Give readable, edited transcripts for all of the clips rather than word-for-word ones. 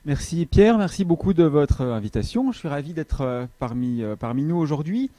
Merci Pierre, merci beaucoup de votre invitation. Je suis ravi d'être parmi nous aujourd'hui.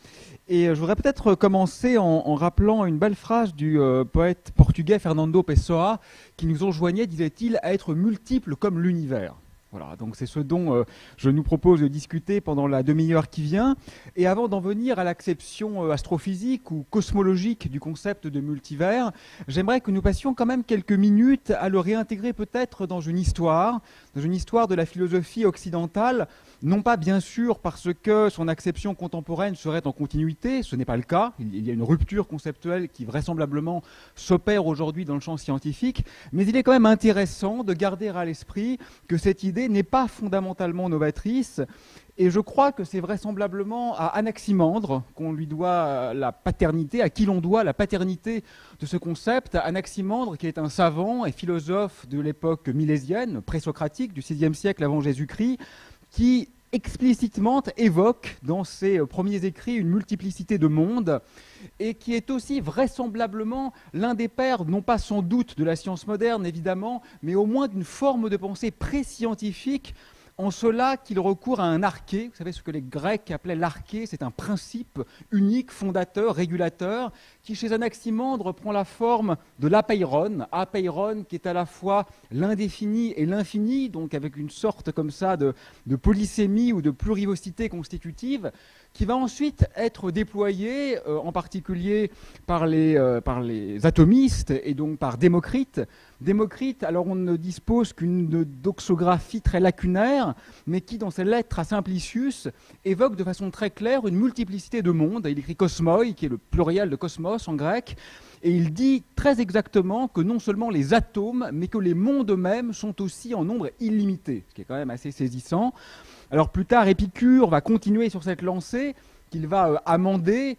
Et je voudrais peut-être commencer en rappelant une belle phrase du poète portugais Fernando Pessoa qui nous enjoignait, disait-il, à être multiples comme l'univers. Voilà, donc c'est ce dont je nous propose de discuter pendant la demi-heure qui vient. Et avant d'en venir à l'acception astrophysique ou cosmologique du concept de multivers, j'aimerais que nous passions quand même quelques minutes à le réintégrer peut-être dans une histoire de la philosophie occidentale, non pas bien sûr parce que son acception contemporaine serait en continuité, ce n'est pas le cas, il y a une rupture conceptuelle qui vraisemblablement s'opère aujourd'hui dans le champ scientifique, mais il est quand même intéressant de garder à l'esprit que cette idée n'est pas fondamentalement novatrice, et je crois que c'est vraisemblablement à Anaximandre qu'on lui doit la paternité, à qui l'on doit la paternité de ce concept. Anaximandre, qui est un savant et philosophe de l'époque milésienne, présocratique, du VIe siècle avant Jésus-Christ, qui explicitement évoque dans ses premiers écrits une multiplicité de mondes et qui est aussi vraisemblablement l'un des pères, non pas sans doute de la science moderne évidemment, mais au moins d'une forme de pensée pré-scientifique, en cela qu'il recourt à un arché. Vous savez ce que les Grecs appelaient l'arché, c'est un principe unique, fondateur, régulateur, qui chez Anaximandre prend la forme de l'apeiron, apeiron qui est à la fois l'indéfini et l'infini, donc avec une sorte comme ça de polysémie ou de plurivocité constitutive, qui va ensuite être déployé en particulier par les atomistes et donc par Démocrite. Démocrite, alors on ne dispose qu'une doxographie très lacunaire, mais qui, dans ses lettres à Simplicius, évoque de façon très claire une multiplicité de mondes. Il écrit kosmoi, qui est le pluriel de cosmos en grec, et il dit très exactement que non seulement les atomes, mais que les mondes eux-mêmes sont aussi en nombre illimité, ce qui est quand même assez saisissant. Alors plus tard, Épicure va continuer sur cette lancée qu'il va amender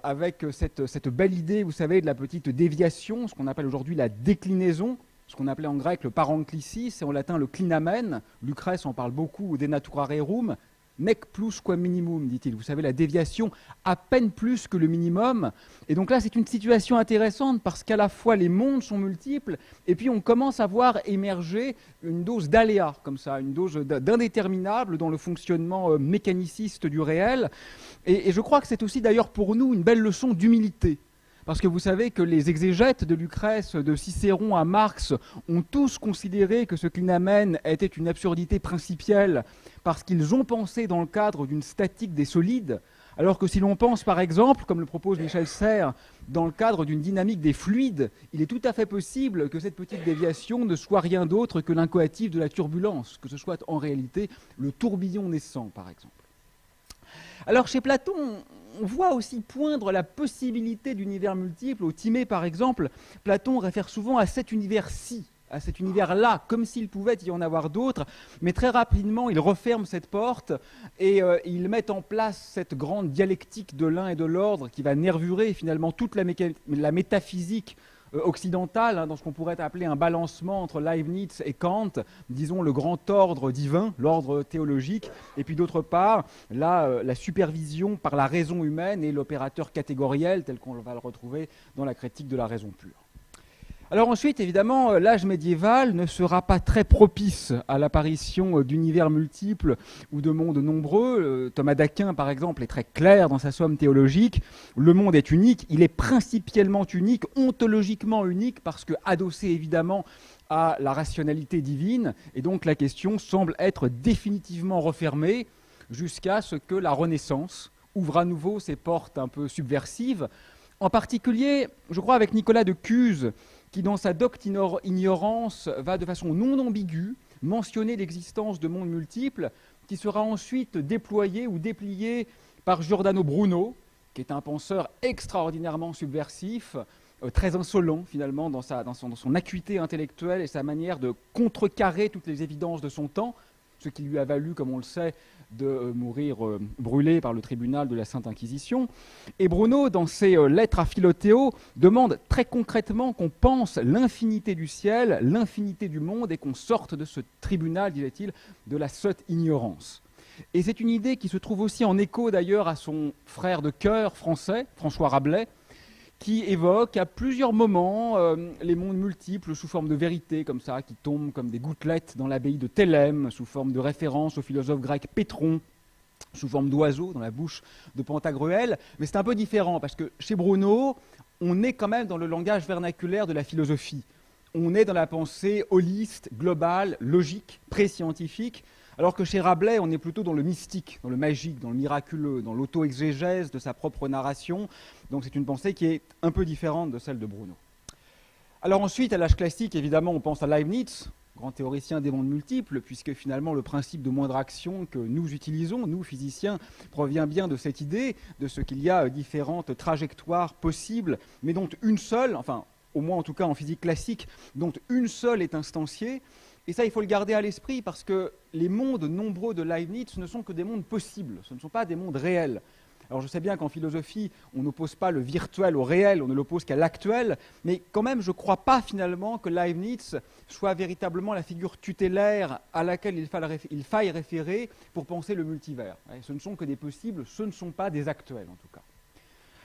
avec cette belle idée, vous savez, de la petite déviation, ce qu'on appelle aujourd'hui la déclinaison, ce qu'on appelait en grec le parenklisis et en latin le clinamen. Lucrèce en parle beaucoup, de natura rerum. Nec plus qua minimum, dit-il. Vous savez, la déviation à peine plus que le minimum. Et donc là, c'est une situation intéressante parce qu'à la fois les mondes sont multiples et puis on commence à voir émerger une dose d'aléa, comme ça, une dose d'indéterminable dans le fonctionnement mécaniciste du réel. Et je crois que c'est aussi d'ailleurs pour nous une belle leçon d'humilité. Parce que vous savez que les exégètes de Lucrèce, de Cicéron à Marx, ont tous considéré que ce clinamen était une absurdité principielle parce qu'ils ont pensé dans le cadre d'une statique des solides, alors que si l'on pense par exemple, comme le propose Michel Serres, dans le cadre d'une dynamique des fluides, il est tout à fait possible que cette petite déviation ne soit rien d'autre que l'incoatif de la turbulence, que ce soit en réalité le tourbillon naissant par exemple. Alors chez Platon, on voit aussi poindre la possibilité d'univers multiples. Au Timée, par exemple, Platon réfère souvent à cet univers-ci, à cet univers-là, comme s'il pouvait y en avoir d'autres, mais très rapidement, il referme cette porte et il met en place cette grande dialectique de l'un et de l'ordre qui va nervurer finalement toute la métaphysique occidentale, dans ce qu'on pourrait appeler un balancement entre Leibniz et Kant, disons le grand ordre divin, l'ordre théologique, et puis d'autre part, la supervision par la raison humaine et l'opérateur catégoriel, tel qu'on va le retrouver dans la critique de la raison pure. Alors ensuite, évidemment, l'âge médiéval ne sera pas très propice à l'apparition d'univers multiples ou de mondes nombreux. Thomas d'Aquin, par exemple, est très clair dans sa somme théologique. Le monde est unique, il est principiellement unique, ontologiquement unique, parce que adossé évidemment à la rationalité divine, et donc la question semble être définitivement refermée jusqu'à ce que la Renaissance ouvre à nouveau ses portes un peu subversives. En particulier, je crois avec Nicolas de Cuse, qui dans sa Docte ignorance va de façon non ambiguë mentionner l'existence de mondes multiples, qui sera ensuite déployé ou déplié par Giordano Bruno, qui est un penseur extraordinairement subversif, très insolent finalement dans son acuité intellectuelle et sa manière de contrecarrer toutes les évidences de son temps, ce qui lui a valu, comme on le sait, de mourir brûlé par le tribunal de la Sainte Inquisition. Et Bruno, dans ses lettres à Philothéo, demande très concrètement qu'on pense l'infinité du ciel, l'infinité du monde, et qu'on sorte de ce tribunal, disait-il, de la sotte ignorance. Et c'est une idée qui se trouve aussi en écho d'ailleurs à son frère de cœur français, François Rabelais, qui évoque à plusieurs moments les mondes multiples sous forme de vérité, comme ça, qui tombent comme des gouttelettes dans l'abbaye de Thélème, sous forme de référence au philosophe grec Pétron, sous forme d'oiseau dans la bouche de Pantagruel. Mais c'est un peu différent, parce que chez Bruno, on est quand même dans le langage vernaculaire de la philosophie. On est dans la pensée holiste, globale, logique, pré-scientifique, alors que chez Rabelais, on est plutôt dans le mystique, dans le magique, dans le miraculeux, dans l'auto-exégèse de sa propre narration. Donc c'est une pensée qui est un peu différente de celle de Bruno. Alors ensuite, à l'âge classique, évidemment, on pense à Leibniz, grand théoricien des mondes multiples, puisque finalement le principe de moindre action que nous utilisons, nous physiciens, provient bien de cette idée, de ce qu'il y a différentes trajectoires possibles, mais dont une seule, enfin au moins en tout cas en physique classique, dont une seule est instanciée. Et ça, il faut le garder à l'esprit parce que les mondes nombreux de Leibniz ne sont que des mondes possibles, ce ne sont pas des mondes réels. Alors je sais bien qu'en philosophie, on n'oppose pas le virtuel au réel, on ne l'oppose qu'à l'actuel, mais quand même, je ne crois pas finalement que Leibniz soit véritablement la figure tutélaire à laquelle il faille référer pour penser le multivers. Ce ne sont que des possibles, ce ne sont pas des actuels en tout cas.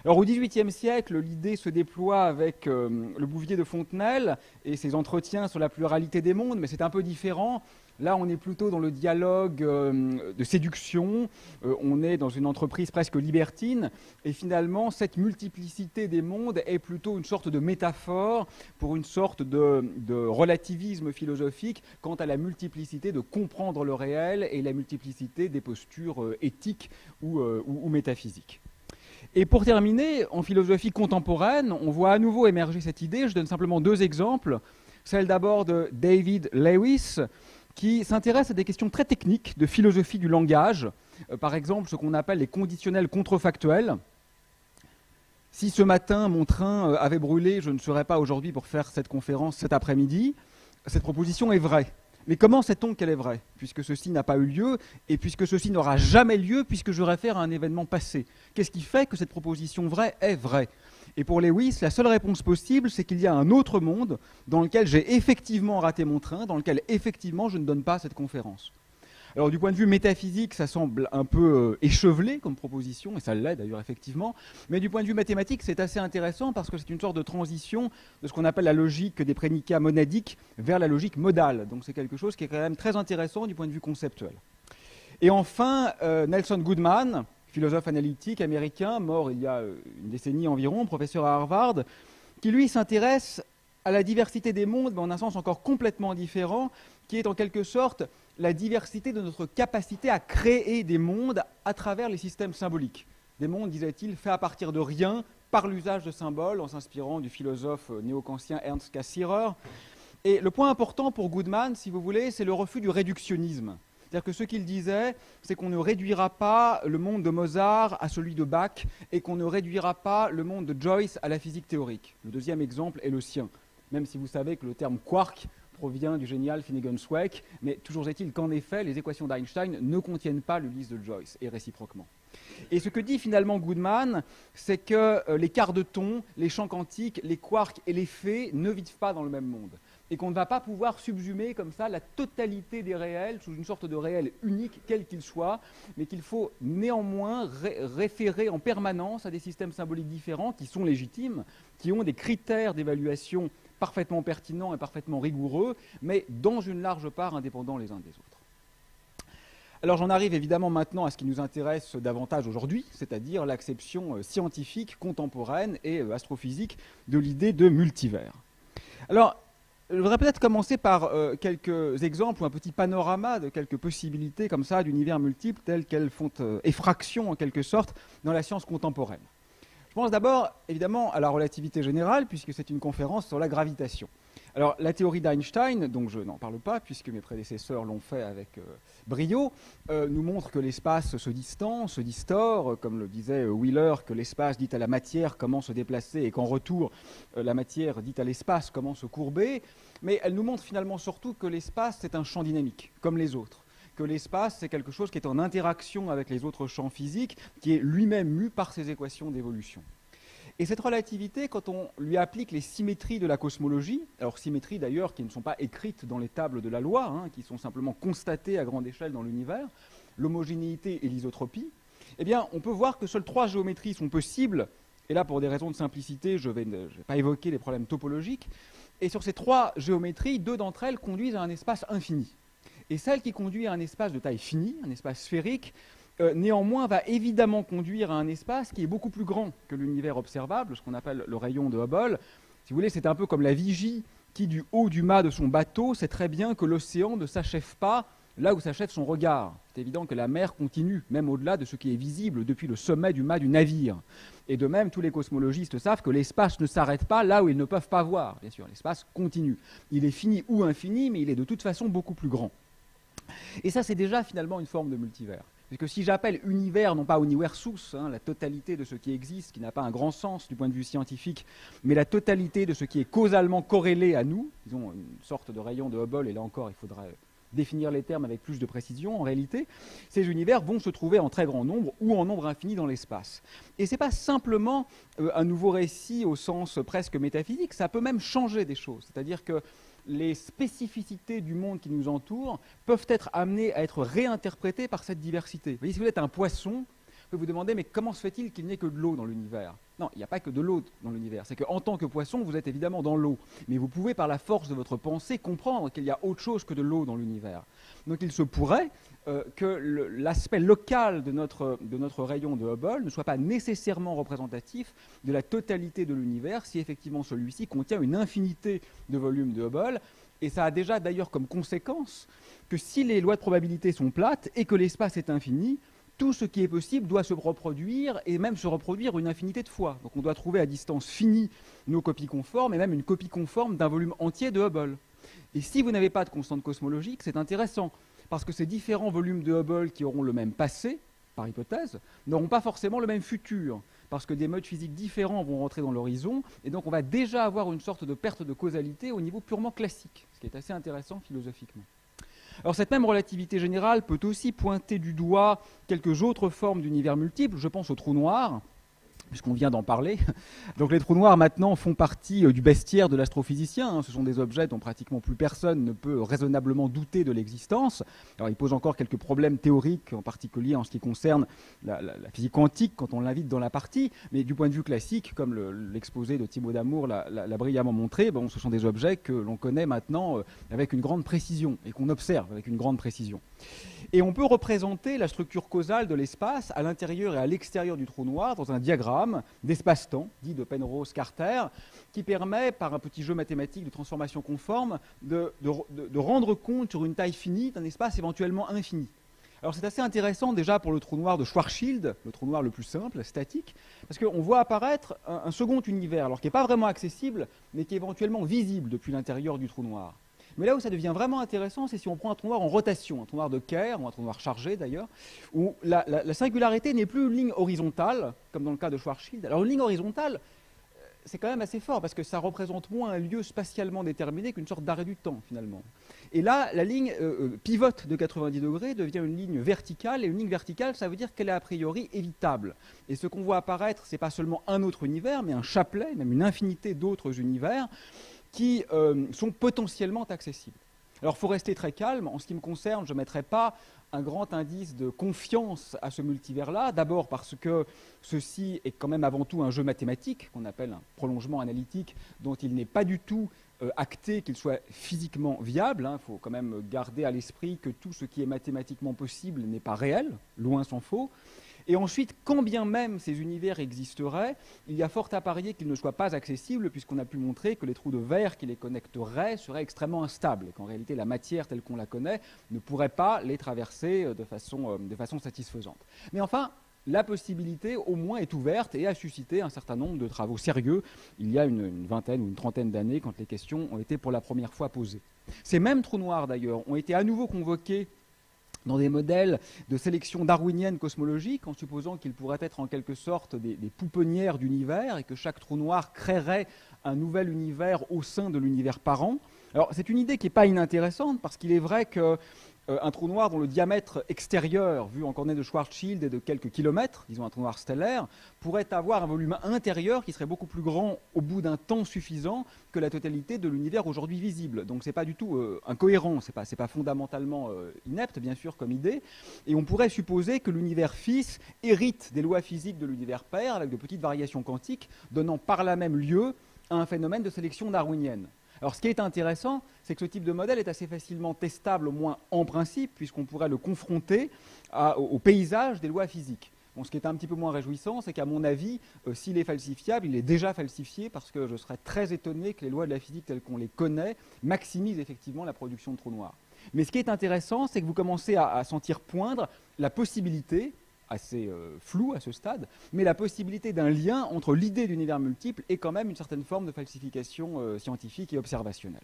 Alors au XVIIIe siècle, l'idée se déploie avec le Bouvier de Fontenelle et ses entretiens sur la pluralité des mondes, mais c'est un peu différent. Là, on est plutôt dans le dialogue de séduction, on est dans une entreprise presque libertine, et finalement, cette multiplicité des mondes est plutôt une sorte de métaphore pour une sorte de relativisme philosophique quant à la multiplicité de comprendre le réel et la multiplicité des postures éthiques ou métaphysiques. Et pour terminer, en philosophie contemporaine, on voit à nouveau émerger cette idée. Je donne simplement deux exemples. Celle d'abord de David Lewis, qui s'intéresse à des questions très techniques de philosophie du langage. Par exemple, ce qu'on appelle les conditionnels contrefactuels. Si ce matin, mon train avait brûlé, je ne serais pas aujourd'hui pour faire cette conférence cet après-midi. Cette proposition est vraie. Mais comment sait-on qu'elle est vraie, puisque ceci n'a pas eu lieu, et puisque ceci n'aura jamais lieu, puisque je réfère à un événement passé? Qu'est-ce qui fait que cette proposition vraie est vraie? Et pour Lewis, la seule réponse possible, c'est qu'il y a un autre monde dans lequel j'ai effectivement raté mon train, dans lequel effectivement je ne donne pas cette conférence. Alors du point de vue métaphysique, ça semble un peu échevelé comme proposition, et ça l'est d'ailleurs effectivement, mais du point de vue mathématique, c'est assez intéressant parce que c'est une sorte de transition de ce qu'on appelle la logique des prédicats monadiques vers la logique modale. Donc c'est quelque chose qui est quand même très intéressant du point de vue conceptuel. Et enfin, Nelson Goodman, philosophe analytique américain, mort il y a une décennie environ, professeur à Harvard, qui lui s'intéresse à la diversité des mondes, mais en un sens encore complètement différent, qui est en quelque sorte la diversité de notre capacité à créer des mondes à travers les systèmes symboliques. Des mondes, disait-il, faits à partir de rien, par l'usage de symboles, en s'inspirant du philosophe néo-kantien Ernst Cassirer. Et le point important pour Goodman, si vous voulez, c'est le refus du réductionnisme. C'est-à-dire que ce qu'il disait, c'est qu'on ne réduira pas le monde de Mozart à celui de Bach et qu'on ne réduira pas le monde de Joyce à la physique théorique. Le deuxième exemple est le sien, même si vous savez que le terme quark provient du génial Finnegan's Wake, mais toujours est-il qu'en effet, les équations d'Einstein ne contiennent pas l'Ulysse de Joyce, et réciproquement. Et ce que dit finalement Goodman, c'est que les quarts de ton, les champs quantiques, les quarks et les faits ne vivent pas dans le même monde. Et qu'on ne va pas pouvoir subsumer comme ça la totalité des réels sous une sorte de réel unique, quel qu'il soit, mais qu'il faut néanmoins référer en permanence à des systèmes symboliques différents qui sont légitimes, qui ont des critères d'évaluation parfaitement pertinents et parfaitement rigoureux, mais dans une large part indépendants les uns des autres. Alors j'en arrive évidemment maintenant à ce qui nous intéresse davantage aujourd'hui, c'est-à-dire l'acception scientifique, contemporaine et astrophysique de l'idée de multivers. Alors, je voudrais peut-être commencer par quelques exemples ou un petit panorama de quelques possibilités comme ça d'univers multiples telles qu'elles font effraction en quelque sorte dans la science contemporaine. Je pense d'abord évidemment à la relativité générale puisque c'est une conférence sur la gravitation. Alors la théorie d'Einstein, dont je n'en parle pas puisque mes prédécesseurs l'ont fait avec brio, nous montre que l'espace se distend, se distord, comme le disait Wheeler, que l'espace dit à la matière comment se déplacer et qu'en retour la matière dit à l'espace comment se courber, mais elle nous montre finalement surtout que l'espace c'est un champ dynamique, comme les autres, que l'espace c'est quelque chose qui est en interaction avec les autres champs physiques, qui est lui-même mu par ses équations d'évolution. Et cette relativité, quand on lui applique les symétries de la cosmologie, alors symétries d'ailleurs qui ne sont pas écrites dans les tables de la loi, hein, qui sont simplement constatées à grande échelle dans l'univers, l'homogénéité et l'isotropie, eh bien on peut voir que seules trois géométries sont possibles Et là, pour des raisons de simplicité, je ne vais pas évoquer les problèmes topologiques. Et sur ces 3 géométries, 2 d'entre elles conduisent à un espace infini. Et celle qui conduit à un espace de taille finie, un espace sphérique, néanmoins va évidemment conduire à un espace qui est beaucoup plus grand que l'univers observable, ce qu'on appelle le rayon de Hubble. Si vous voulez, c'est un peu comme la vigie qui, du haut du mât de son bateau, sait très bien que l'océan ne s'achève pas là où s'achève son regard. C'est évident que la mer continue, même au-delà de ce qui est visible depuis le sommet du mât du navire. Et de même, tous les cosmologistes savent que l'espace ne s'arrête pas là où ils ne peuvent pas voir. Bien sûr, l'espace continue. Il est fini ou infini, mais il est de toute façon beaucoup plus grand. Et ça, c'est déjà finalement une forme de multivers. Parce que si j'appelle univers, non pas universus, la totalité de ce qui existe, qui n'a pas un grand sens du point de vue scientifique, mais la totalité de ce qui est causalement corrélé à nous, disons une sorte de rayon de Hubble, et là encore, il faudrait définir les termes avec plus de précision, en réalité, ces univers vont se trouver en très grand nombre ou en nombre infini dans l'espace. Et ce n'est pas simplement un nouveau récit au sens presque métaphysique, ça peut même changer des choses. C'est-à-dire que les spécificités du monde qui nous entoure peuvent être amenées à être réinterprétées par cette diversité. Vous voyez, si vous êtes un poisson, vous pouvez vous demander, mais comment se fait-il qu'il n'y ait que de l'eau dans l'univers? Non, il n'y a pas que de l'eau dans l'univers. C'est qu'en tant que poisson, vous êtes évidemment dans l'eau. Mais vous pouvez, par la force de votre pensée, comprendre qu'il y a autre chose que de l'eau dans l'univers. Donc il se pourrait que l'aspect local de notre rayon de Hubble ne soit pas nécessairement représentatif de la totalité de l'univers, si effectivement celui-ci contient une infinité de volumes de Hubble. Et ça a déjà d'ailleurs comme conséquence que si les lois de probabilité sont plates et que l'espace est infini, tout ce qui est possible doit se reproduire et même se reproduire une infinité de fois. Donc on doit trouver à distance finie nos copies conformes et même une copie conforme d'un volume entier de Hubble. Et si vous n'avez pas de constante cosmologique, c'est intéressant, parce que ces différents volumes de Hubble qui auront le même passé, par hypothèse, n'auront pas forcément le même futur, parce que des modes physiques différents vont rentrer dans l'horizon, et donc on va déjà avoir une sorte de perte de causalité au niveau purement classique, ce qui est assez intéressant philosophiquement. Alors cette même relativité générale peut aussi pointer du doigt quelques autres formes d'univers multiples. Je pense aux trous noirs, puisqu'on vient d'en parler. Donc les trous noirs maintenant font partie du bestiaire de l'astrophysicien. Ce sont des objets dont pratiquement plus personne ne peut raisonnablement douter de l'existence. Alors ils posent encore quelques problèmes théoriques, en particulier en ce qui concerne la physique quantique quand on l'invite dans la partie, mais du point de vue classique, comme l'exposé de Thibaut Damour l'a brillamment montré, ce sont des objets que l'on connaît maintenant avec une grande précision et qu'on observe avec une grande précision. Et on peut représenter la structure causale de l'espace à l'intérieur et à l'extérieur du trou noir dans un diagramme d'espace-temps, dit de Penrose-Carter, qui permet, par un petit jeu mathématique de transformation conforme, de rendre compte sur une taille finie d'un espace éventuellement infini. Alors c'est assez intéressant déjà pour le trou noir de Schwarzschild, le trou noir le plus simple, statique, parce qu'on voit apparaître un second univers, alors qui n'est pas vraiment accessible, mais qui est éventuellement visible depuis l'intérieur du trou noir. Mais là où ça devient vraiment intéressant, c'est si on prend un trou noir en rotation, un trou noir de Kerr, ou un trou noir chargé d'ailleurs, où la singularité n'est plus une ligne horizontale, comme dans le cas de Schwarzschild. Alors une ligne horizontale, c'est quand même assez fort, parce que ça représente moins un lieu spatialement déterminé qu'une sorte d'arrêt du temps, finalement. Et là, la ligne pivote de 90 degrés devient une ligne verticale, et une ligne verticale, ça veut dire qu'elle est a priori évitable. Et ce qu'on voit apparaître, ce n'est pas seulement un autre univers, mais un chapelet, même une infinité d'autres univers, qui sont potentiellement accessibles. Alors, il faut rester très calme. En ce qui me concerne, je ne mettrai pas un grand indice de confiance à ce multivers-là. D'abord parce que ceci est quand même avant tout un jeu mathématique, qu'on appelle un prolongement analytique, dont il n'est pas du tout acté qu'il soit physiquement viable. Il faut quand même garder à l'esprit que tout ce qui est mathématiquement possible n'est pas réel, loin s'en faut. Et ensuite, quand bien même ces univers existeraient, il y a fort à parier qu'ils ne soient pas accessibles, puisqu'on a pu montrer que les trous de verre qui les connecteraient seraient extrêmement instables, et qu'en réalité la matière telle qu'on la connaît ne pourrait pas les traverser de façon satisfaisante. Mais enfin, la possibilité au moins est ouverte et a suscité un certain nombre de travaux sérieux il y a une vingtaine ou une trentaine d'années, quand les questions ont été pour la première fois posées. Ces mêmes trous noirs d'ailleurs ont été à nouveau convoqués dans des modèles de sélection darwinienne cosmologique, en supposant qu'ils pourraient être en quelque sorte des pouponnières d'univers et que chaque trou noir créerait un nouvel univers au sein de l'univers parent. Alors c'est une idée qui n'est pas inintéressante, parce qu'il est vrai que un trou noir dont le diamètre extérieur, vu en coordonnées de Schwarzschild, est de quelques kilomètres, disons un trou noir stellaire, pourrait avoir un volume intérieur qui serait beaucoup plus grand au bout d'un temps suffisant que la totalité de l'univers aujourd'hui visible. Donc ce n'est pas du tout incohérent, ce n'est pas fondamentalement inepte, bien sûr, comme idée. Et on pourrait supposer que l'univers fils hérite des lois physiques de l'univers père, avec de petites variations quantiques, donnant par là même lieu à un phénomène de sélection darwinienne. Alors ce qui est intéressant, c'est que ce type de modèle est assez facilement testable, au moins en principe, puisqu'on pourrait le confronter au paysage des lois physiques. Bon, ce qui est un petit peu moins réjouissant, c'est qu'à mon avis, s'il est falsifiable, il est déjà falsifié, parce que je serais très étonné que les lois de la physique telles qu'on les connaît maximisent effectivement la production de trous noirs. Mais ce qui est intéressant, c'est que vous commencez à sentir poindre la possibilité, assez flou à ce stade, mais la possibilité d'un lien entre l'idée d'univers multiple et quand même une certaine forme de falsification scientifique et observationnelle.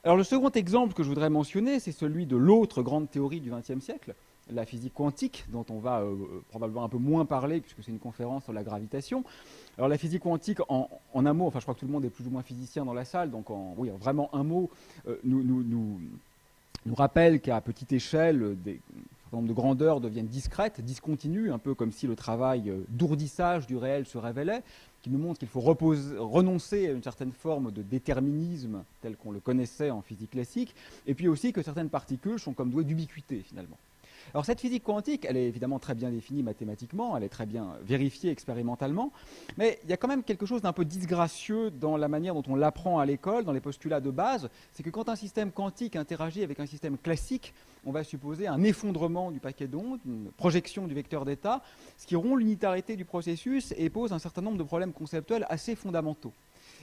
Alors le second exemple que je voudrais mentionner, c'est celui de l'autre grande théorie du XXe siècle, la physique quantique, dont on va probablement un peu moins parler, puisque c'est une conférence sur la gravitation. Alors la physique quantique, en un mot, enfin je crois que tout le monde est plus ou moins physicien dans la salle, donc en vraiment un mot, nous rappelle qu'à petite échelle, des nombre de grandeurs deviennent discrètes, discontinues, un peu comme si le travail d'ourdissage du réel se révélait, qui nous montre qu'il faut renoncer à une certaine forme de déterminisme tel qu'on le connaissait en physique classique, et puis aussi que certaines particules sont comme douées d'ubiquité finalement. Alors cette physique quantique, elle est évidemment très bien définie mathématiquement, elle est très bien vérifiée expérimentalement, mais il y a quand même quelque chose d'un peu disgracieux dans la manière dont on l'apprend à l'école, dans les postulats de base, c'est que quand un système quantique interagit avec un système classique, on va supposer un effondrement du paquet d'ondes, une projection du vecteur d'état, ce qui rompt l'unitarité du processus et pose un certain nombre de problèmes conceptuels assez fondamentaux.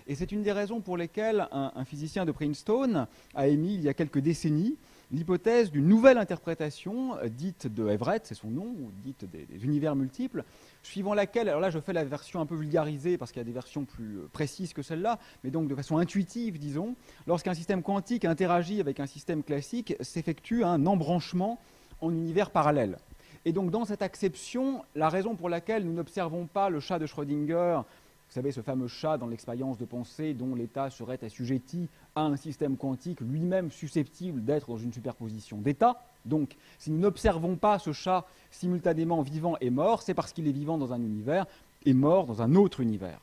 Et c'est une des raisons pour lesquelles un physicien de Princeton a émis, il y a quelques décennies, l'hypothèse d'une nouvelle interprétation, dite de Everett, c'est son nom, ou dite des univers multiples, suivant laquelle, alors là je fais la version un peu vulgarisée parce qu'il y a des versions plus précises que celle-là, mais donc de façon intuitive, disons, lorsqu'un système quantique interagit avec un système classique, s'effectue un embranchement en univers parallèles. Et donc dans cette acception, la raison pour laquelle nous n'observons pas le chat de Schrödinger, vous savez, ce fameux chat dans l'expérience de pensée dont l'état serait assujetti à un système quantique lui-même susceptible d'être dans une superposition d'états. Donc, si nous n'observons pas ce chat simultanément vivant et mort, c'est parce qu'il est vivant dans un univers et mort dans un autre univers.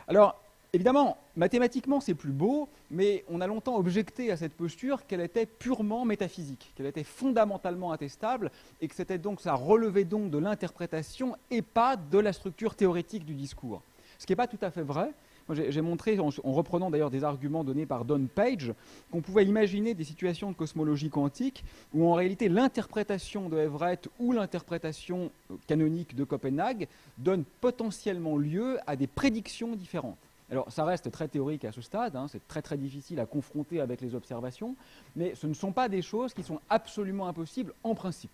Alors, évidemment, mathématiquement, c'est plus beau, mais on a longtemps objecté à cette posture qu'elle était purement métaphysique, qu'elle était fondamentalement attestable, et que ça relevait donc de l'interprétation et pas de la structure théorétique du discours. Ce qui n'est pas tout à fait vrai. J'ai montré, en reprenant d'ailleurs des arguments donnés par Don Page, qu'on pouvait imaginer des situations de cosmologie quantique où en réalité l'interprétation de Everett ou l'interprétation canonique de Copenhague donne potentiellement lieu à des prédictions différentes. Alors ça reste très théorique à ce stade, c'est très très difficile à confronter avec les observations, mais ce ne sont pas des choses qui sont absolument impossibles en principe.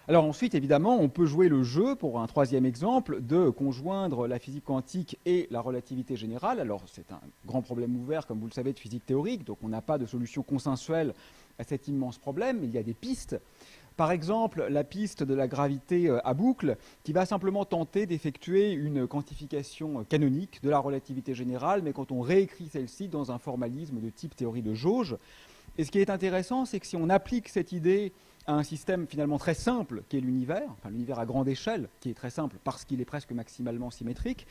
Alors ensuite, évidemment, on peut jouer le jeu, pour un troisième exemple, de conjoindre la physique quantique et la relativité générale. Alors c'est un grand problème ouvert, comme vous le savez, de physique théorique, donc on n'a pas de solution consensuelle à cet immense problème, mais il y a des pistes. Par exemple, la piste de la gravité à boucle, qui va simplement tenter d'effectuer une quantification canonique de la relativité générale, mais quand on réécrit celle-ci dans un formalisme de type théorie de jauge. Et ce qui est intéressant, c'est que si on applique cette idée à un système finalement très simple qui est l'univers, enfin l'univers à grande échelle, qui est très simple parce qu'il est presque maximalement symétrique,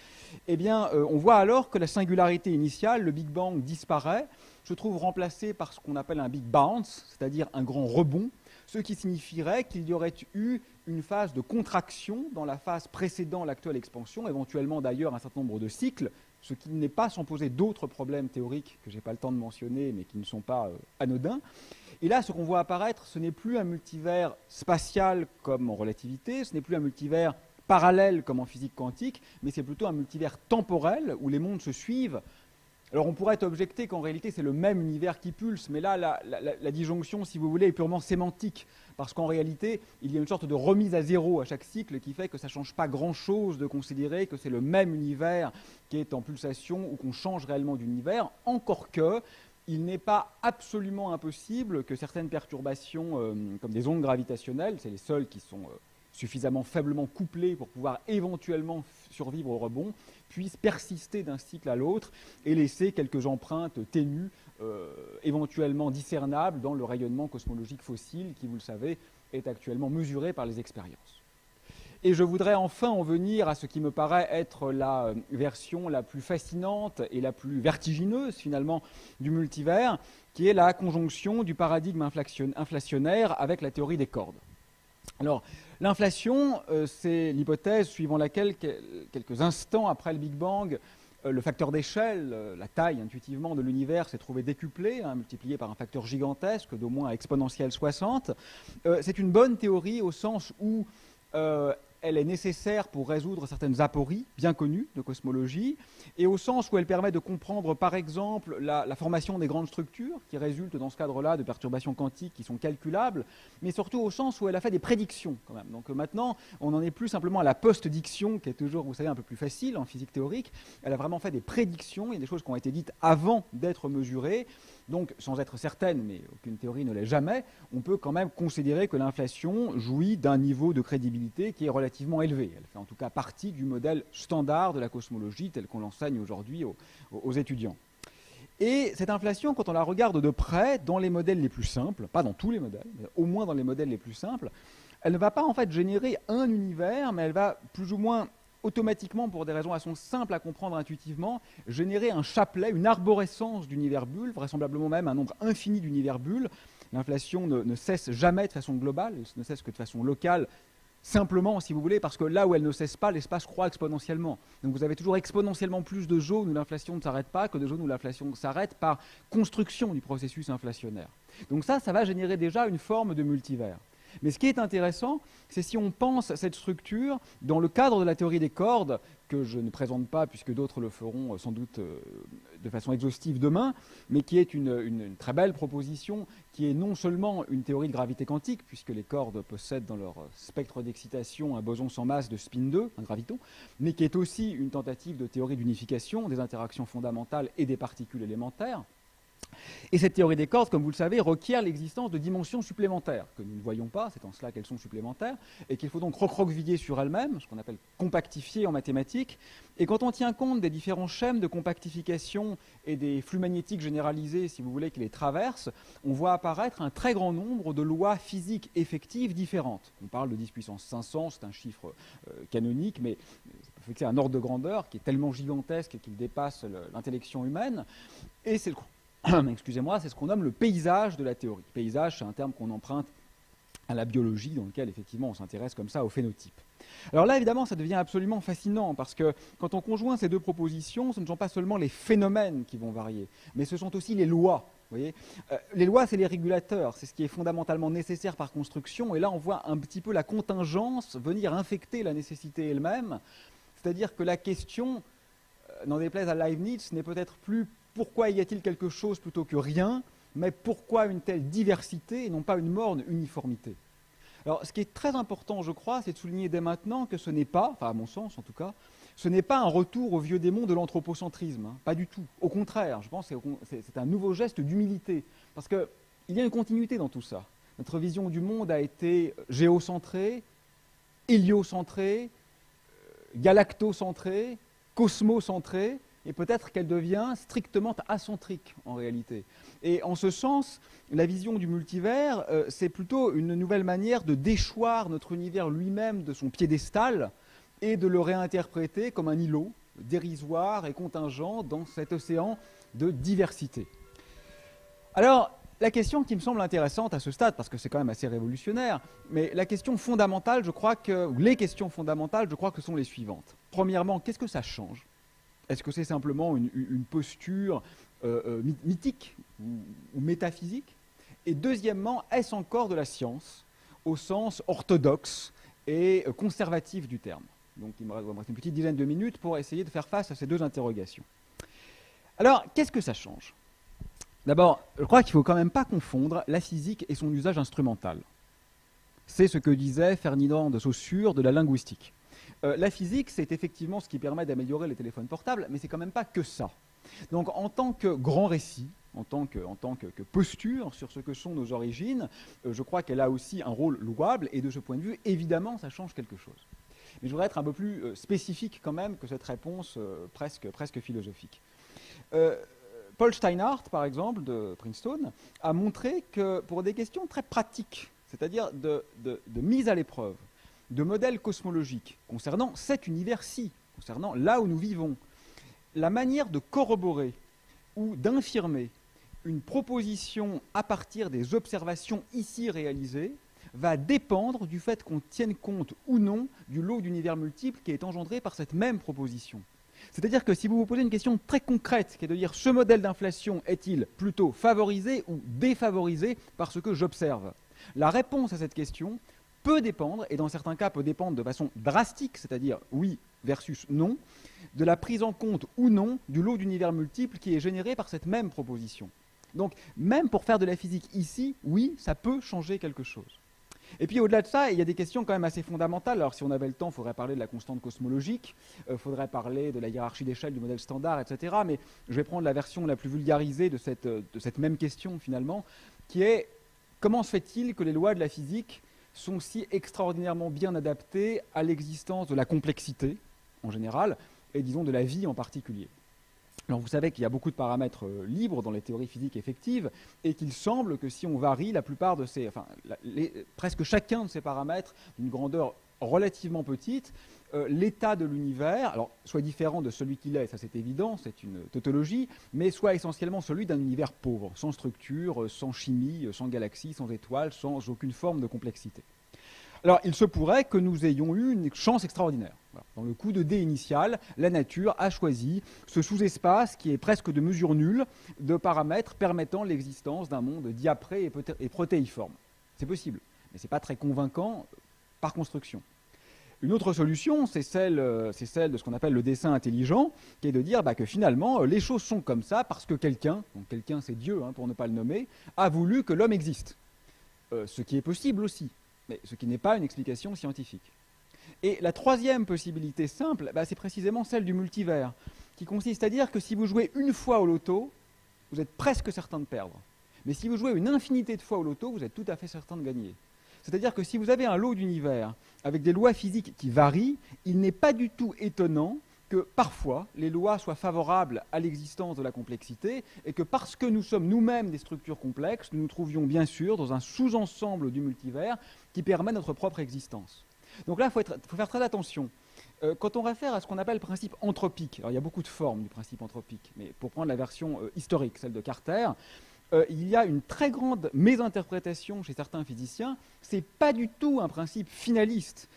eh bien on voit alors que la singularité initiale, le Big Bang, disparaît, se trouve remplacé par ce qu'on appelle un Big Bounce, c'est-à-dire un grand rebond, ce qui signifierait qu'il y aurait eu une phase de contraction dans la phase précédant l'actuelle expansion, éventuellement d'ailleurs un certain nombre de cycles, ce qui n'est pas sans poser d'autres problèmes théoriques que je n'ai pas le temps de mentionner, mais qui ne sont pas anodins. Et là, ce qu'on voit apparaître, ce n'est plus un multivers spatial comme en relativité, ce n'est plus un multivers parallèle comme en physique quantique, mais c'est plutôt un multivers temporel où les mondes se suivent. Alors on pourrait objecter qu'en réalité c'est le même univers qui pulse, mais là la disjonction, si vous voulez, est purement sémantique, parce qu'en réalité il y a une sorte de remise à zéro à chaque cycle qui fait que ça ne change pas grand-chose de considérer que c'est le même univers qui est en pulsation ou qu'on change réellement d'univers, encore que il n'est pas absolument impossible que certaines perturbations, comme des ondes gravitationnelles, c'est les seules qui sont suffisamment faiblement couplées pour pouvoir éventuellement survivre au rebond, puissent persister d'un cycle à l'autre et laisser quelques empreintes ténues éventuellement discernable dans le rayonnement cosmologique fossile qui, vous le savez, est actuellement mesuré par les expériences. Et je voudrais enfin en venir à ce qui me paraît être la version la plus fascinante et la plus vertigineuse finalement du multivers, qui est la conjonction du paradigme inflationnaire avec la théorie des cordes. Alors, l'inflation, c'est l'hypothèse suivant laquelle, quelques instants après le Big Bang, le facteur d'échelle, la taille intuitivement de l'univers s'est trouvé décuplé, multiplié par un facteur gigantesque d'au moins exponentielle 60. C'est une bonne théorie au sens où elle est nécessaire pour résoudre certaines apories bien connues de cosmologie, et au sens où elle permet de comprendre, par exemple, la formation des grandes structures, qui résultent dans ce cadre-là de perturbations quantiques qui sont calculables, mais surtout au sens où elle a fait des prédictions, quand même. Donc maintenant, on n'en est plus simplement à la post-diction, qui est toujours, vous savez, un peu plus facile en physique théorique. Elle a vraiment fait des prédictions, il y a des choses qui ont été dites avant d'être mesurées. Donc, sans être certaine, mais aucune théorie ne l'est jamais, on peut quand même considérer que l'inflation jouit d'un niveau de crédibilité qui est relativement élevé. Elle fait en tout cas partie du modèle standard de la cosmologie tel qu'on l'enseigne aujourd'hui aux étudiants. Et cette inflation, quand on la regarde de près, dans les modèles les plus simples, pas dans tous les modèles, mais au moins dans les modèles les plus simples, elle ne va pas en fait générer un univers, mais elle va plus ou moins automatiquement, pour des raisons assez simples à comprendre intuitivement, générer un chapelet, une arborescence d'univers bulles, vraisemblablement même un nombre infini d'univers bulles. L'inflation ne cesse jamais de façon globale, elle ne cesse que de façon locale, simplement, si vous voulez, parce que là où elle ne cesse pas, l'espace croît exponentiellement. Donc vous avez toujours exponentiellement plus de zones où l'inflation ne s'arrête pas que de zones où l'inflation s'arrête par construction du processus inflationnaire. Donc ça va générer déjà une forme de multivers. Mais ce qui est intéressant, c'est si on pense cette structure dans le cadre de la théorie des cordes, que je ne présente pas puisque d'autres le feront sans doute de façon exhaustive demain, mais qui est une très belle proposition, qui est non seulement une théorie de gravité quantique, puisque les cordes possèdent dans leur spectre d'excitation un boson sans masse de spin 2, un graviton, mais qui est aussi une tentative de théorie d'unification des interactions fondamentales et des particules élémentaires. Et cette théorie des cordes, comme vous le savez, requiert l'existence de dimensions supplémentaires, que nous ne voyons pas, c'est en cela qu'elles sont supplémentaires, et qu'il faut donc recroqueviller sur elles-mêmes, ce qu'on appelle compactifier en mathématiques. Et quand on tient compte des différents schèmes de compactification et des flux magnétiques généralisés, si vous voulez, qui les traversent, on voit apparaître un très grand nombre de lois physiques effectives différentes. On parle de 10 puissance 500, c'est un chiffre canonique, mais ça peut fixer un ordre de grandeur qui est tellement gigantesque qu'il dépasse l'intellection humaine, et c'est excusez-moi, c'est ce qu'on nomme le paysage de la théorie. Paysage, c'est un terme qu'on emprunte à la biologie, dans lequel effectivement on s'intéresse comme ça au phénotype. Alors là, évidemment, ça devient absolument fascinant, parce que quand on conjoint ces deux propositions, ce ne sont pas seulement les phénomènes qui vont varier, mais ce sont aussi les lois. Vous voyez, les lois, c'est les régulateurs, c'est ce qui est fondamentalement nécessaire par construction, et là on voit un petit peu la contingence venir infecter la nécessité elle-même, c'est-à-dire que la question, n'en déplaise à Leibniz, n'est peut-être plus pourquoi y a-t-il quelque chose plutôt que rien, mais pourquoi une telle diversité et non pas une morne uniformité. Alors, ce qui est très important, je crois, c'est de souligner dès maintenant que ce n'est pas, enfin à mon sens en tout cas, ce n'est pas un retour au vieux démon de l'anthropocentrisme, pas du tout. Au contraire, je pense que c'est un nouveau geste d'humilité, parce qu'il y a une continuité dans tout ça. Notre vision du monde a été géocentrée, héliocentrée, galactocentrée, cosmocentrée, et peut-être qu'elle devient strictement acentrique en réalité. Et en ce sens, la vision du multivers, c'est plutôt une nouvelle manière de déchoir notre univers lui-même de son piédestal et de le réinterpréter comme un îlot dérisoire et contingent dans cet océan de diversité. Alors, la question qui me semble intéressante à ce stade, parce que c'est quand même assez révolutionnaire, mais la question fondamentale, je crois que, ou les questions fondamentales, je crois que sont les suivantes. Premièrement, qu'est-ce que ça change ? Est-ce que c'est simplement une posture mythique ou métaphysique ? Et deuxièmement, est-ce encore de la science au sens orthodoxe et conservatif du terme ? Donc il me reste une petite dizaine de minutes pour essayer de faire face à ces deux interrogations. Alors, qu'est-ce que ça change ? D'abord, je crois qu'il ne faut quand même pas confondre la physique et son usage instrumental. C'est ce que disait Ferdinand de Saussure de la linguistique. La physique, c'est effectivement ce qui permet d'améliorer les téléphones portables, mais c'est quand même pas que ça. Donc en tant que grand récit, en tant que posture sur ce que sont nos origines, je crois qu'elle a aussi un rôle louable, et de ce point de vue, évidemment, ça change quelque chose. Mais je voudrais être un peu plus spécifique quand même que cette réponse presque philosophique. Paul Steinhardt, par exemple, de Princeton, a montré que pour des questions très pratiques, c'est-à-dire de mise à l'épreuve, de modèles cosmologiques concernant cet univers-ci, concernant là où nous vivons, la manière de corroborer ou d'infirmer une proposition à partir des observations ici réalisées va dépendre du fait qu'on tienne compte ou non du lot d'univers multiples qui est engendré par cette même proposition. C'est-à-dire que si vous vous posez une question très concrète, qui est de dire ce modèle d'inflation est-il plutôt favorisé ou défavorisé par ce que j'observe, la réponse à cette question peut dépendre, et dans certains cas peut dépendre de façon drastique, c'est-à-dire oui versus non, de la prise en compte ou non du lot d'univers multiples qui est généré par cette même proposition. Donc même pour faire de la physique ici, oui, ça peut changer quelque chose. Et puis au-delà de ça, il y a des questions quand même assez fondamentales. Alors si on avait le temps, il faudrait parler de la constante cosmologique, il faudrait parler de la hiérarchie d'échelle du modèle standard, etc. Mais je vais prendre la version la plus vulgarisée de cette même question finalement, qui est comment se fait-il que les lois de la physique sont si extraordinairement bien adaptées à l'existence de la complexité en général, et disons de la vie en particulier. Alors vous savez qu'il y a beaucoup de paramètres libres dans les théories physiques effectives et qu'il semble que si on varie la plupart de ces, presque chacun de ces paramètres d'une grandeur relativement petite, l'état de l'univers, alors soit différent de celui qu'il est, ça c'est évident, c'est une tautologie, mais soit essentiellement celui d'un univers pauvre, sans structure, sans chimie, sans galaxies, sans étoiles, sans aucune forme de complexité. Alors, il se pourrait que nous ayons eu une chance extraordinaire. Voilà. Dans le coup de dé initial, la nature a choisi ce sous-espace qui est presque de mesure nulle de paramètres permettant l'existence d'un monde diapré et protéiforme. C'est possible, mais ce n'est pas très convaincant par construction. Une autre solution, c'est celle de ce qu'on appelle le dessin intelligent, qui est de dire que finalement, les choses sont comme ça parce que quelqu'un, donc quelqu'un c'est Dieu pour ne pas le nommer, a voulu que l'homme existe. Ce qui est possible aussi, mais ce qui n'est pas une explication scientifique. Et la troisième possibilité simple, c'est précisément celle du multivers, qui consiste à dire que si vous jouez une fois au loto, vous êtes presque certain de perdre. Mais si vous jouez une infinité de fois au loto, vous êtes tout à fait certain de gagner. C'est-à-dire que si vous avez un lot d'univers avec des lois physiques qui varient, il n'est pas du tout étonnant que parfois les lois soient favorables à l'existence de la complexité et que parce que nous sommes nous-mêmes des structures complexes, nous nous trouvions bien sûr dans un sous-ensemble du multivers qui permet notre propre existence. Donc là, il faut faire très attention. Quand on réfère à ce qu'on appelle le principe anthropique, alors il y a beaucoup de formes du principe anthropique, mais pour prendre la version historique, celle de Carter, il y a une très grande mésinterprétation chez certains physiciens. Ce n'est pas du tout un principe finaliste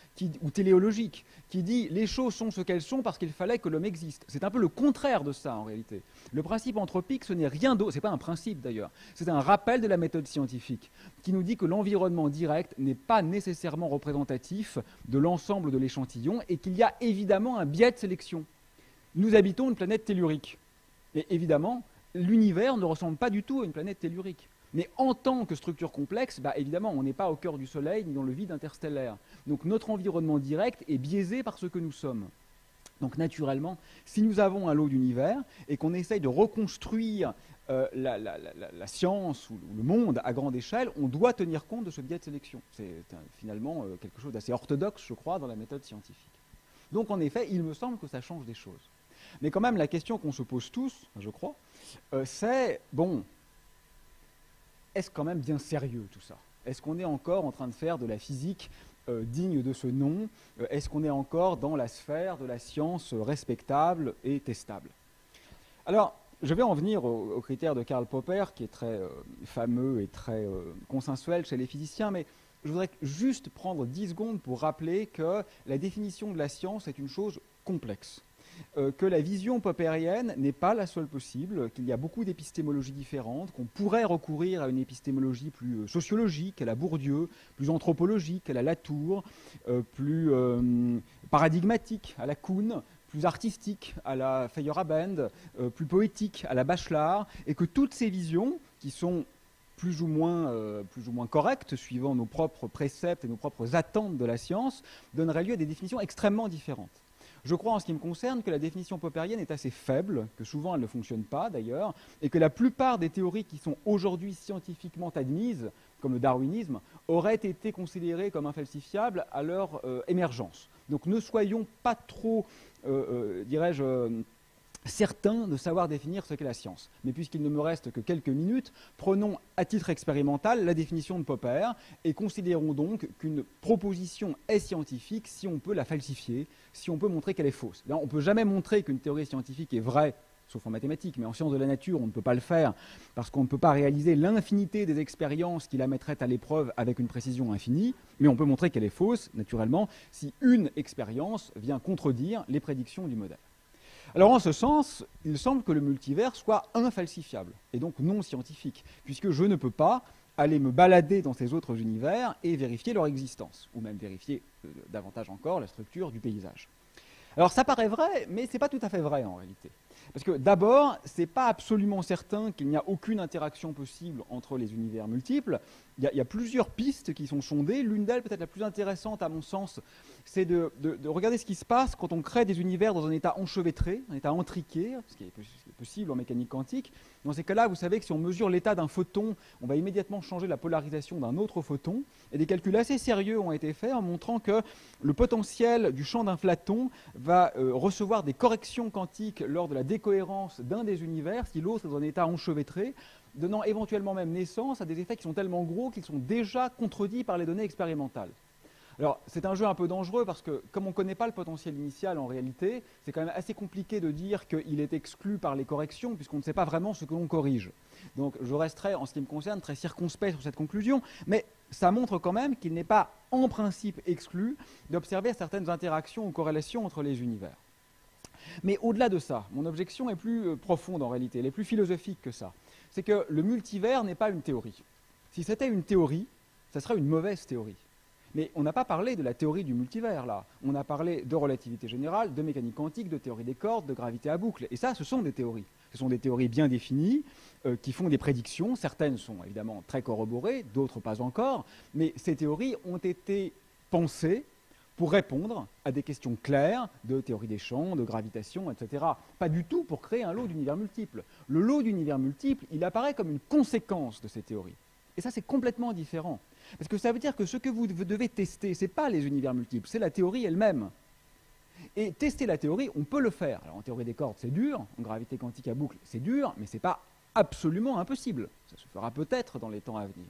ou téléologique qui dit les choses sont ce qu'elles sont parce qu'il fallait que l'homme existe. C'est un peu le contraire de ça en réalité. Le principe anthropique, ce n'est rien d'autre, ce n'est pas un principe d'ailleurs, c'est un rappel de la méthode scientifique qui nous dit que l'environnement direct n'est pas nécessairement représentatif de l'ensemble de l'échantillon et qu'il y a évidemment un biais de sélection. Nous habitons une planète tellurique. Et évidemment, l'univers ne ressemble pas du tout à une planète tellurique. Mais en tant que structure complexe, évidemment, on n'est pas au cœur du Soleil ni dans le vide interstellaire. Donc notre environnement direct est biaisé par ce que nous sommes. Donc naturellement, si nous avons un lot d'univers et qu'on essaye de reconstruire la science ou le monde à grande échelle, on doit tenir compte de ce biais de sélection. C'est finalement quelque chose d'assez orthodoxe, je crois, dans la méthode scientifique. Donc en effet, il me semble que ça change des choses. Mais quand même, la question qu'on se pose tous, je crois, c'est, est-ce quand même bien sérieux tout ça? Est-ce qu'on est encore en train de faire de la physique digne de ce nom? Est-ce qu'on est encore dans la sphère de la science respectable et testable? Alors, je vais en venir au critère de Karl Popper, qui est très fameux et très consensuel chez les physiciens, mais je voudrais juste prendre 10 secondes pour rappeler que la définition de la science est une chose complexe. Que la vision poppérienne n'est pas la seule possible, qu'il y a beaucoup d'épistémologies différentes, qu'on pourrait recourir à une épistémologie plus sociologique, à la Bourdieu, plus anthropologique, à la Latour, plus paradigmatique, à la Kuhn, plus artistique, à la Feyerabend, plus poétique, à la Bachelard, et que toutes ces visions, qui sont plus ou moins correctes, suivant nos propres préceptes et nos propres attentes de la science, donneraient lieu à des définitions extrêmement différentes. Je crois, en ce qui me concerne, que la définition poppérienne est assez faible, que souvent elle ne fonctionne pas d'ailleurs, et que la plupart des théories qui sont aujourd'hui scientifiquement admises, comme le darwinisme, auraient été considérées comme infalsifiables à leur émergence. Donc ne soyons pas trop, certain de savoir définir ce qu'est la science. Mais puisqu'il ne me reste que quelques minutes, prenons à titre expérimental la définition de Popper et considérons donc qu'une proposition est scientifique si on peut la falsifier, si on peut montrer qu'elle est fausse. Là, on ne peut jamais montrer qu'une théorie scientifique est vraie, sauf en mathématiques, mais en sciences de la nature, on ne peut pas le faire parce qu'on ne peut pas réaliser l'infinité des expériences qui la mettraient à l'épreuve avec une précision infinie, mais on peut montrer qu'elle est fausse, naturellement, si une expérience vient contredire les prédictions du modèle. Alors en ce sens, il semble que le multivers soit infalsifiable, et donc non scientifique, puisque je ne peux pas aller me balader dans ces autres univers et vérifier leur existence, ou même vérifier davantage encore la structure du paysage. Alors ça paraît vrai, mais ce n'est pas tout à fait vrai en réalité. Parce que d'abord, ce n'est pas absolument certain qu'il n'y a aucune interaction possible entre les univers multiples. Il y a plusieurs pistes qui sont sondées. L'une d'elles, peut-être la plus intéressante à mon sens, c'est de regarder ce qui se passe quand on crée des univers dans un état enchevêtré, un état intriqué, ce qui est possible en mécanique quantique. Dans ces cas-là, vous savez que si on mesure l'état d'un photon, on va immédiatement changer la polarisation d'un autre photon. Et des calculs assez sérieux ont été faits en montrant que le potentiel du champ d'un phlaton va recevoir des corrections quantiques lors de la décohérence d'un des univers si l'autre est dans un état enchevêtré, donnant éventuellement même naissance à des effets qui sont tellement gros qu'ils sont déjà contredits par les données expérimentales. Alors, c'est un jeu un peu dangereux parce que, comme on ne connaît pas le potentiel initial en réalité, c'est quand même assez compliqué de dire qu'il est exclu par les corrections puisqu'on ne sait pas vraiment ce que l'on corrige. Donc, je resterai, en ce qui me concerne, très circonspect sur cette conclusion, mais ça montre quand même qu'il n'est pas, en principe, exclu d'observer certaines interactions ou corrélations entre les univers. Mais au-delà de ça, mon objection est plus profonde en réalité, elle est plus philosophique que ça. C'est que le multivers n'est pas une théorie. Si c'était une théorie, ça serait une mauvaise théorie. Mais on n'a pas parlé de la théorie du multivers, là. On a parlé de relativité générale, de mécanique quantique, de théorie des cordes, de gravité à boucle. Et ça, ce sont des théories. Ce sont des théories bien définies, qui font des prédictions. Certaines sont évidemment très corroborées, d'autres pas encore. Mais ces théories ont été pensées pour répondre à des questions claires de théorie des champs, de gravitation, etc. Pas du tout pour créer un lot d'univers multiples. Le lot d'univers multiples, il apparaît comme une conséquence de ces théories. Et ça, c'est complètement différent. Parce que ça veut dire que ce que vous devez tester, ce n'est pas les univers multiples, c'est la théorie elle-même. Et tester la théorie, on peut le faire. Alors en théorie des cordes, c'est dur, en gravité quantique à boucle, c'est dur, mais ce n'est pas absolument impossible. Ça se fera peut-être dans les temps à venir.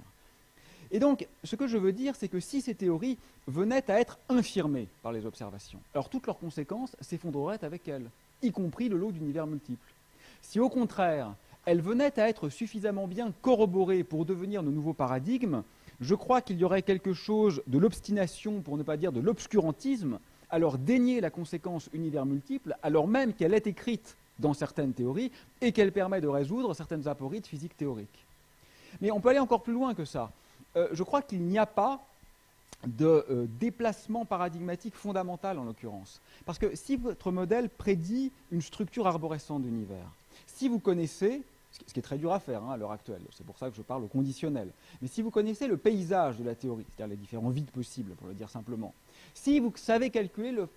Et donc, ce que je veux dire, c'est que si ces théories venaient à être infirmées par les observations, alors toutes leurs conséquences s'effondreraient avec elles, y compris le lot d'univers multiples. Si au contraire, elles venaient à être suffisamment bien corroborées pour devenir de nouveaux paradigmes, je crois qu'il y aurait quelque chose de l'obstination, pour ne pas dire de l'obscurantisme, à leur dénier la conséquence univers multiple, alors même qu'elle est écrite dans certaines théories et qu'elle permet de résoudre certaines apories de physique théorique. Mais on peut aller encore plus loin que ça. Je crois qu'il n'y a pas de déplacement paradigmatique fondamental en l'occurrence. Parce que si votre modèle prédit une structure arborescente d'univers, si vous connaissez, ce qui est très dur à faire à l'heure actuelle, c'est pour ça que je parle au conditionnel, mais si vous connaissez le paysage de la théorie, c'est-à-dire les différents vides possibles, pour le dire simplement, si vous savez calculer le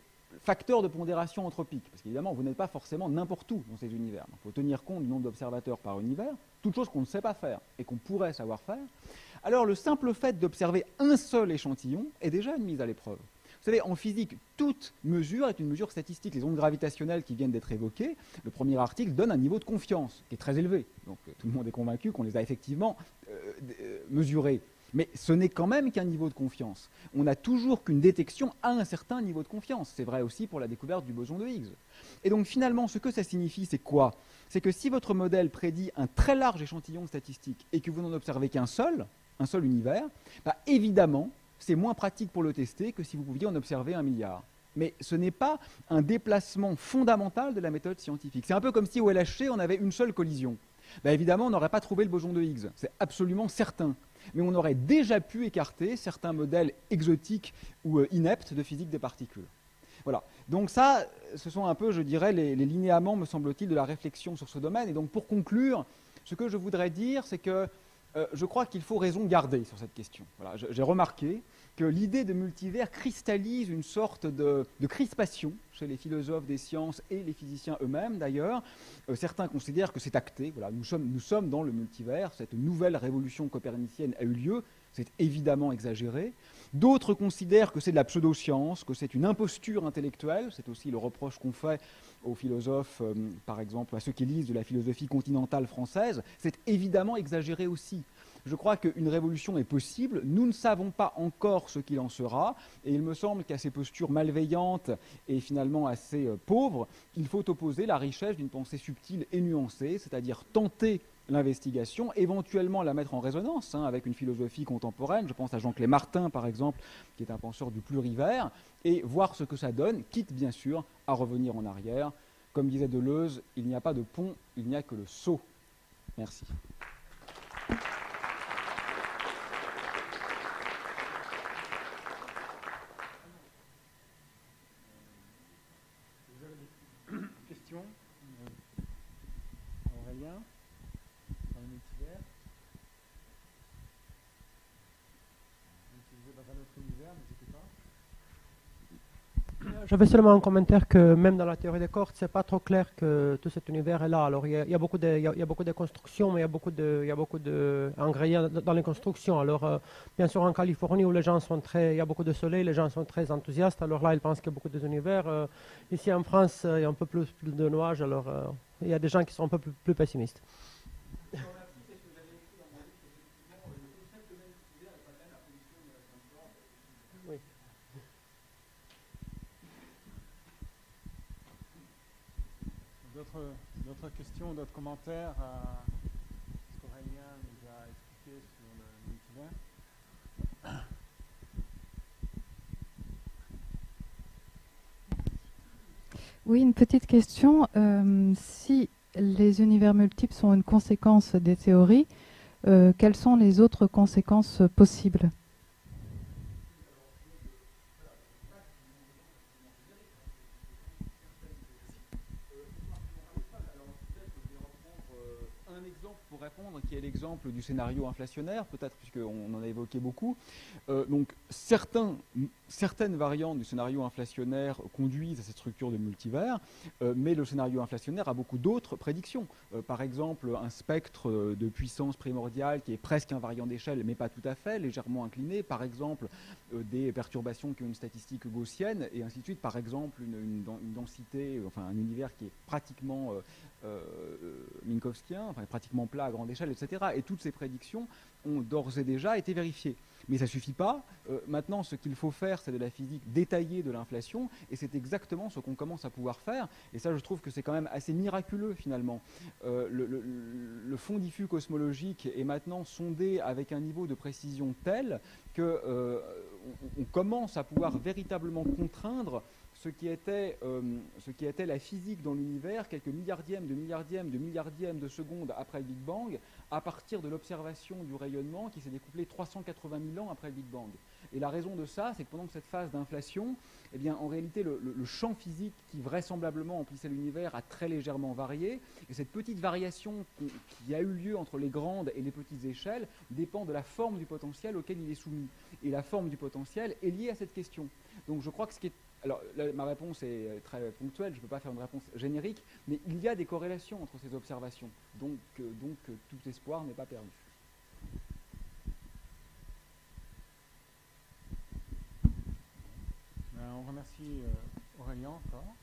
facteur de pondération anthropique, parce qu'évidemment, vous n'êtes pas forcément n'importe où dans ces univers. Il faut tenir compte du nombre d'observateurs par univers, toute chose qu'on ne sait pas faire et qu'on pourrait savoir faire. Alors, le simple fait d'observer un seul échantillon est déjà une mise à l'épreuve. Vous savez, en physique, toute mesure est une mesure statistique. Les ondes gravitationnelles qui viennent d'être évoquées, le premier article donne un niveau de confiance qui est très élevé. Donc, tout le monde est convaincu qu'on les a effectivement mesurées. Mais ce n'est quand même qu'un niveau de confiance. On n'a toujours qu'une détection à un certain niveau de confiance. C'est vrai aussi pour la découverte du boson de Higgs. Et donc finalement, ce que ça signifie, c'est quoi? C'est que si votre modèle prédit un très large échantillon statistique et que vous n'en observez qu'un seul univers, bah évidemment, c'est moins pratique pour le tester que si vous pouviez en observer 1 milliard. Mais ce n'est pas un déplacement fondamental de la méthode scientifique. C'est un peu comme si au LHC, on avait une seule collision. Bah évidemment, on n'aurait pas trouvé le boson de Higgs. C'est absolument certain. Mais on aurait déjà pu écarter certains modèles exotiques ou ineptes de physique des particules. Voilà. Donc ça, ce sont un peu, je dirais, les linéaments, me semble-t-il, de la réflexion sur ce domaine. Et donc pour conclure, ce que je voudrais dire, c'est que je crois qu'il faut raison garder sur cette question. Voilà. J'ai remarqué que l'idée de multivers cristallise une sorte de crispation chez les philosophes des sciences et les physiciens eux-mêmes d'ailleurs. Certains considèrent que c'est acté. Voilà, nous sommes dans le multivers, cette nouvelle révolution copernicienne a eu lieu. c'est évidemment exagéré. D'autres considèrent que c'est de la pseudoscience, que c'est une imposture intellectuelle. C'est aussi le reproche qu'on fait aux philosophes, par exemple, à ceux qui lisent de la philosophie continentale française. C'est évidemment exagéré aussi. Je crois qu'une révolution est possible. Nous ne savons pas encore ce qu'il en sera. Et il me semble qu'à ces postures malveillantes et finalement assez pauvres, il faut opposer la richesse d'une pensée subtile et nuancée, c'est-à-dire tenter l'investigation, éventuellement la mettre en résonance avec une philosophie contemporaine. Je pense à Jean-Clé Martin, par exemple, qui est un penseur du plurivaire, et voir ce que ça donne, quitte bien sûr à revenir en arrière. Comme disait Deleuze, il n'y a pas de pont, il n'y a que le saut. Merci. Question Aurélien dans le multivers. Vous êtes dans un autre univers, n'hésitez pas. J'avais seulement un commentaire que même dans la théorie des cordes, c'est pas trop clair que tout cet univers est là. Alors il y a beaucoup de constructions, mais il y a beaucoup d'ingrédients dans les constructions. Alors bien sûr en Californie où les gens sont il y a beaucoup de soleil, les gens sont très enthousiastes. Alors là ils pensent qu'il y a beaucoup d'univers. Ici en France il y a un peu plus de nuages. Alors il y a des gens qui sont un peu plus pessimistes. D'autres questions, d'autres commentaires à ce qu'Aurélien nous a expliqué sur le multivers? Oui, une petite question. Si les univers multiples sont une conséquence des théories, quelles sont les autres conséquences possibles ? Un exemple pour répondre, qui est l'exemple du scénario inflationnaire, peut-être puisqu'on en a évoqué beaucoup. Donc certaines variantes du scénario inflationnaire conduisent à cette structure de multivers, mais le scénario inflationnaire a beaucoup d'autres prédictions. Par exemple, un spectre de puissance primordiale qui est presque invariant d'échelle, mais pas tout à fait, légèrement incliné. Par exemple, des perturbations qui ont une statistique gaussienne, et ainsi de suite. Par exemple, une densité, enfin un univers qui est pratiquement minkowskien, enfin pratiquement plat à grande échelle, etc. Et toutes ces prédictions ont d'ores et déjà été vérifiées. Mais ça ne suffit pas. Maintenant, ce qu'il faut faire, c'est de la physique détaillée de l'inflation, et c'est exactement ce qu'on commence à pouvoir faire. Et ça, je trouve que c'est quand même assez miraculeux, finalement. Le fond diffus cosmologique est maintenant sondé avec un niveau de précision tel qu'on commence à pouvoir véritablement contraindre ce qui était la physique dans l'univers, quelques milliardièmes de secondes après le Big Bang, à partir de l'observation du rayonnement qui s'est découplé 380 000 ans après le Big Bang. Et la raison de ça, c'est que pendant cette phase d'inflation, eh bien, en réalité, le champ physique qui vraisemblablement emplissait l'univers a très légèrement varié, et cette petite variation qui a eu lieu entre les grandes et les petites échelles dépend de la forme du potentiel auquel il est soumis. Et la forme du potentiel est liée à cette question. Donc je crois que ce qui est... Alors, ma réponse est très ponctuelle, je ne peux pas faire une réponse générique, mais il y a des corrélations entre ces observations, donc tout espoir n'est pas perdu. On remercie Aurélien encore.